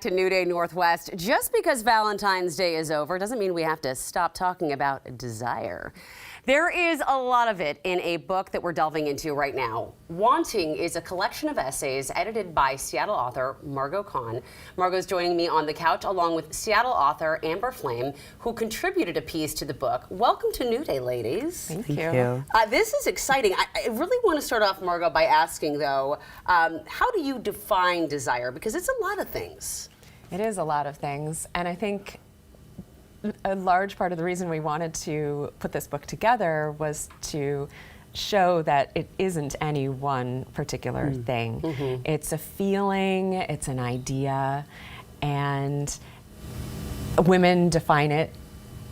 To New Day Northwest. Just because Valentine's Day is over doesn't mean we have to stop talking about desire. There is a lot of it in a book that we're delving into right now. Wanting is a collection of essays edited by Seattle author Margot Kahn. Margot's joining me on the couch along with Seattle author Amber Flame, who contributed a piece to the book. Welcome to New Day, ladies. Thank you. This is exciting. I really want to start off, Margot, by asking, though, how do you define desire? Because it's a lot of things. It is a lot of things, and I think a large part of the reason we wanted to put this book together was to show that it isn't any one particular thing. It's a feeling, it's an idea, and women define it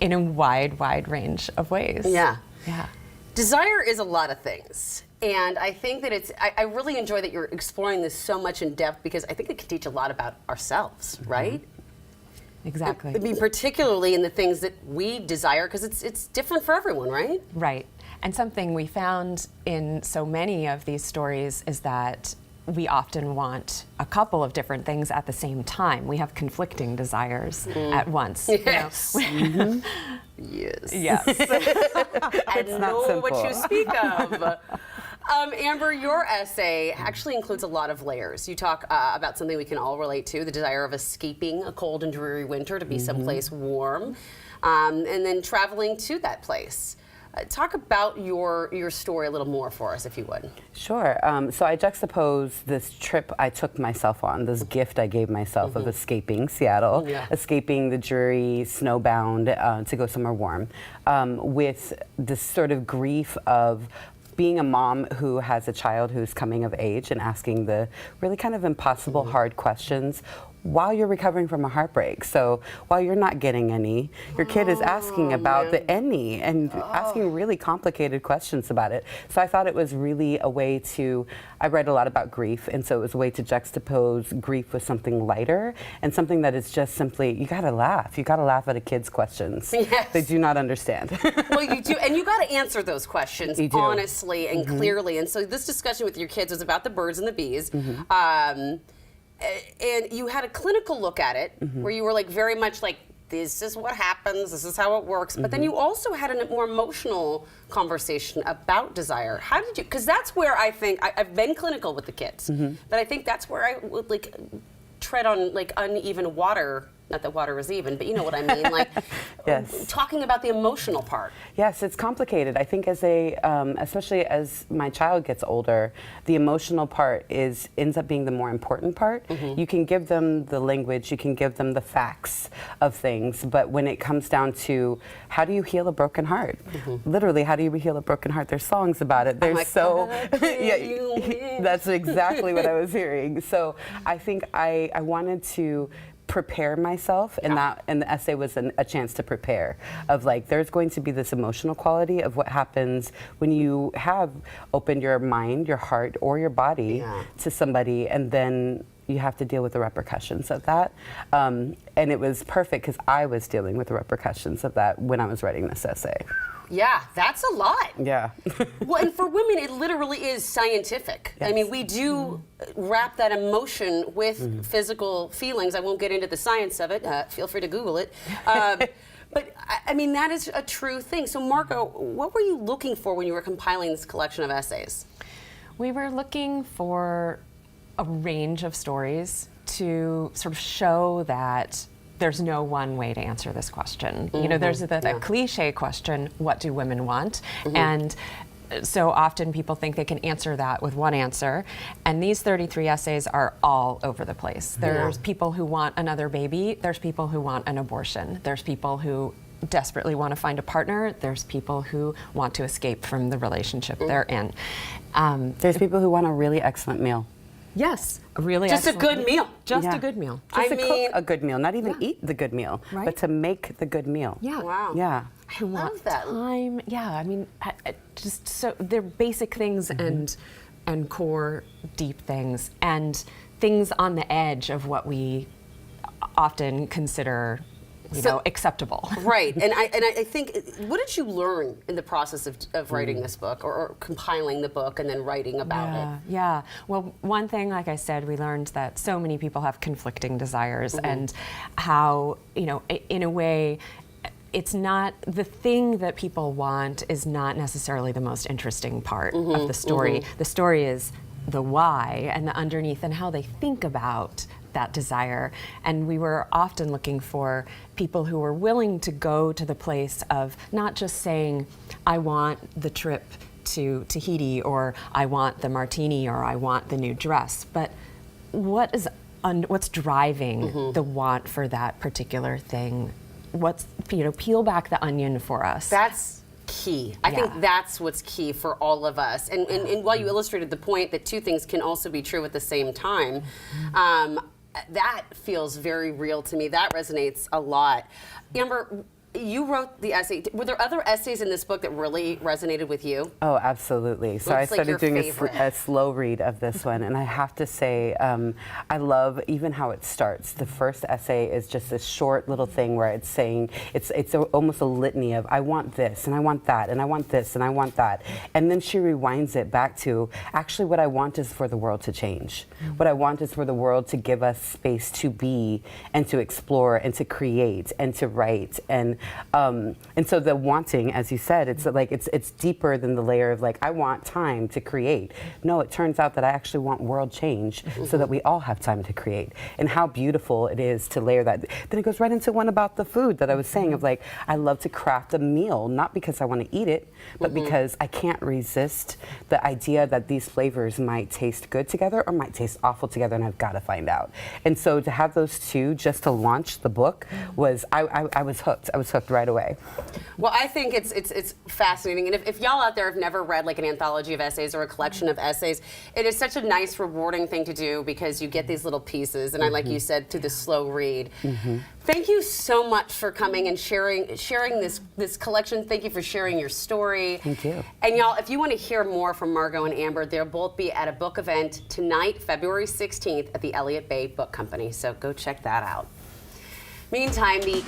in a wide range of ways. Yeah. Yeah. Desire is a lot of things. And I think that I really enjoy that you're exploring this so much in depth, because I think it can teach a lot about ourselves, right? Exactly. I mean, particularly in the things that we desire, because it's different for everyone, right? Right. And something we found in so many of these stories is that we often want a couple of different things at the same time. We have conflicting desires at once. Yes. You know? Yes. Yes. I know what you speak of. Amber, your essay actually includes a lot of layers. You talk about something we can all relate to, the desire of escaping a cold and dreary winter to be someplace warm, and then traveling to that place. Talk about your story a little more for us, if you would. Sure. So I juxtapose this trip I took myself on, this gift I gave myself of escaping Seattle, escaping the dreary, snowbound, to go somewhere warm, with this sort of grief of being a mom who has a child who's coming of age and asking the really kind of impossible, hard questions while you're recovering from a heartbreak. So while you're not getting any, your kid is asking about the any and asking really complicated questions about it. So I thought it was really a way to, I read a lot about grief, and so it was a way to juxtapose grief with something lighter and something that is just simply, you gotta laugh. You gotta laugh at a kid's questions. Yes. They do not understand. Well, you do, and you gotta answer those questions honestly and clearly. And so this discussion with your kids was about the birds and the bees. And you had a clinical look at it where you were like very much like, this is what happens, this is how it works. But then you also had a more emotional conversation about desire. How did you, because that's where I think, I've been clinical with the kids, but I think that's where I would like tread on like uneven water. Not that water is even, but you know what I mean, like talking about the emotional part. Yes, it's complicated. I think as especially as my child gets older, the emotional part ends up being the more important part. You can give them the language, you can give them the facts of things, but when it comes down to how do you heal a broken heart? Literally, how do you heal a broken heart? There's songs about it. There's that's exactly what I was hearing. So I think I wanted to prepare myself, and the essay was a chance to prepare, of like, there's going to be this emotional quality of what happens when you have opened your mind, your heart, or your body to somebody, and then you have to deal with the repercussions of that. And it was perfect because I was dealing with the repercussions of that when I was writing this essay. Yeah, that's a lot. Yeah. Well, and for women, it literally is scientific. Yes. I mean, we do wrap that emotion with physical feelings. I won't get into the science of it. Feel free to Google it. But, I mean, that is a true thing. So, Margot, what were you looking for when you were compiling this collection of essays? We were looking for a range of stories to sort of show that there's no one way to answer this question. You know, there's the cliche question, what do women want? And so often people think they can answer that with one answer. And these 33 essays are all over the place. There's people who want another baby. There's people who want an abortion. There's people who desperately want to find a partner. There's people who want to escape from the relationship they're in. There's people who want a really excellent meal. Yes, really just a good meal. Just a good meal. Just to cook a good meal, not even eat the good meal, but to make the good meal. Yeah. Wow. Yeah. I love that. Time. Yeah, I mean, just so they're basic things and core deep things and things on the edge of what we often consider acceptable. Right, and I think, what did you learn in the process of writing this book, or compiling the book and then writing about it? Yeah. Well, one thing, like I said, we learned that so many people have conflicting desires, and how, in a way, it's not the thing that people want is not necessarily the most interesting part of the story. The story is the why and the underneath and how they think about that desire. And we were often looking for people who were willing to go to the place of not just saying, I want the trip to Tahiti, or I want the martini, or I want the new dress, but what's driving the want for that particular thing? Peel back the onion for us. That's key. I think that's what's key for all of us. And while you illustrated the point that two things can also be true at the same time, that feels very real to me. That resonates a lot. Amber, you wrote the essay. Were there other essays in this book that really resonated with you? Oh, absolutely. So I started doing a slow read of this one, and I have to say, I love even how it starts. The first essay is just this short little thing where it's saying, it's almost a litany of, I want this, and I want that, and I want this, and I want that. And then she rewinds it back to, actually what I want is for the world to change. What I want is for the world to give us space to be, and to explore, and to create, and to write, and so the wanting, as you said, it's like it's deeper than the layer of like, I want time to create. No, it turns out that I actually want world change so that we all have time to create. And how beautiful it is to layer that. Then it goes right into one about the food that I was saying of like, I love to craft a meal, not because I want to eat it, but because I can't resist the idea that these flavors might taste good together or might taste awful together, and I've got to find out. And so to have those two just to launch the book was, I was hooked. I was hooked right away. Well, I think it's fascinating, and if y'all out there have never read like an anthology of essays or a collection of essays, it is such a nice, rewarding thing to do because you get these little pieces, and I, like you said, through the slow read. Thank you so much for coming and sharing this collection. Thank you for sharing your story. Thank you. And y'all, if you want to hear more from Margot and Amber, they'll both be at a book event tonight, February 16th, at the Elliott Bay Book Company. So go check that out. Meantime, the